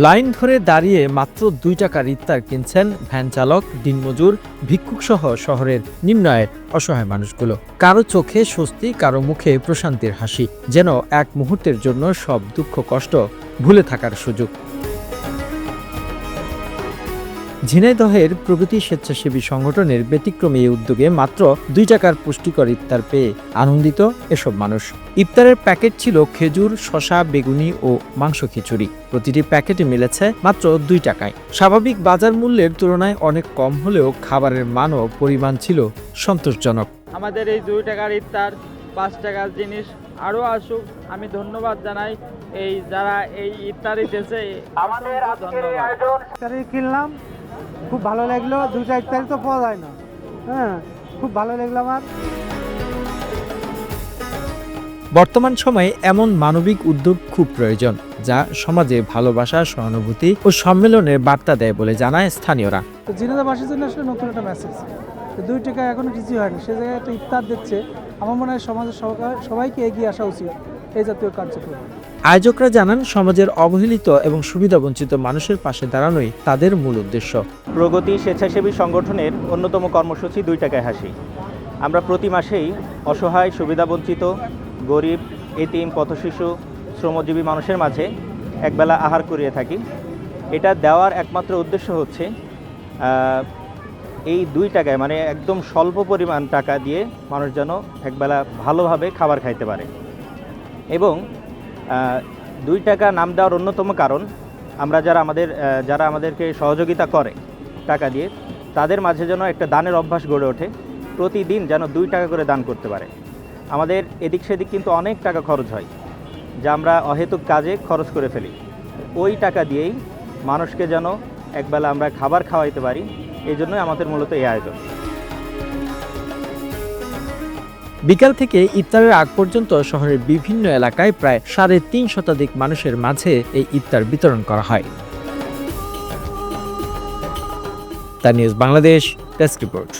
Line ধরে দাঁড়িয়ে মাত্র ২ টাকার ইফতার কিনছেন ভ্যান চালক, দিনমজুর, ভিক্ষুক সহ শহরের নিম্ন আয়ের অসহায় মানুষগুলো। কারো চোখে স্বস্তি, কারো মুখে প্রশান্তির হাসি, যেন এক মুহূর্তের জন্য সব দুঃখ কষ্ট ভুলে থাকার সুযোগ। ঝিনাইদহের প্রগতি স্বেচ্ছাসেবী সংগঠনের ব্যতিক্রমী এই উদ্যোগে মাত্র ২ টাকার পুষ্টিকর ইফতার পেয়ে আনন্দিত এসব মানুষ। ইফতারের প্যাকেট ছিল খেজুর, শসা, বেগুনি ও মাংস খিচুড়ি। প্রতিটি প্যাকেটে মিলেছে মাত্র ২ টাকায়। স্বাভাবিক বাজার মূল্যের তুলনায় অনেক কম হলেও খাবারের মান ও পরিমাণ ছিল সন্তোষজনক। আমাদের এই ২ টাকার ইফতার ৫ টাকার জিনিস আরও আসুক। আমি ধন্যবাদ জানাই এই যারা এই ইফতারি দিয়েছে। আমাদের ইফতারি কিনলাম, খুব ভালো লাগলো। ২টা ইফতারি তো পাওয়া যায় না। খুব ভালো লাগলো আমার। বর্তমান সময়ে এমন মানবিক উদ্যোগ খুব প্রয়োজন, যা সমাজে ভালোবাসা, সহানুভূতি ও সম্মেলনের বার্তা দেয় বলে জানায় স্থানীয়রা। তো ঝিনাইদহবাসীর জন্য আসলে নতুন একটা মেসেজ। ২ টাকা এখনো কিছু হয়নি, সে জায়গায় একটা ইফতার দিচ্ছে। আমার মনে হয় সমাজের সবাইকে এগিয়ে আসা উচিত এই জাতীয় কার্যক্রম। আয়োজকরা জানান, সমাজের অবহেলিত এবং সুবিধাবঞ্চিত মানুষের পাশে দাঁড়ানোই তাদের মূল উদ্দেশ্য। প্রগতি স্বেচ্ছাসেবী সংগঠনের অন্যতম কর্মসূচি ২ টাকায় হাসি। আমরা প্রতি মাসেই অসহায়, সুবিধাবঞ্চিত, গরিব, এতিম, পথশিশু, শ্রমজীবী মানুষের মাঝে একবেলা আহার করিয়ে থাকি। এটা দেওয়ার একমাত্র উদ্দেশ্য হচ্ছে এই ২ টাকায়, মানে একদম স্বল্প পরিমাণ টাকা দিয়ে মানুষ যেন একবেলা ভালোভাবে খাবার খাইতে পারে। এবং ২ টাকা নাম দেওয়ার অন্যতম কারণ, আমরা যারা আমাদেরকে সহযোগিতা করে টাকা দিয়ে, তাদের মাঝে যেন একটা দানের অভ্যাস গড়ে ওঠে। প্রতিদিন যেন ২ টাকা করে দান করতে পারে। আমাদের এদিক সেদিক কিন্তু অনেক টাকা খরচ হয়, যা আমরা অহেতুক কাজে খরচ করে ফেলি। ওই টাকা দিয়েই মানুষকে যেন একবেলা আমরা খাবার খাওয়াইতে পারি, এই জন্যই আমাদের মূলত এই আয়োজন। বিকাল থেকে ইফতারের আগ পর্যন্ত শহরের বিভিন্ন এলাকায় প্রায় ৩.৫ শতাধিক মানুষের মাঝে এই ইফতার বিতরণ করা হয়। The news Bangladesh desk report.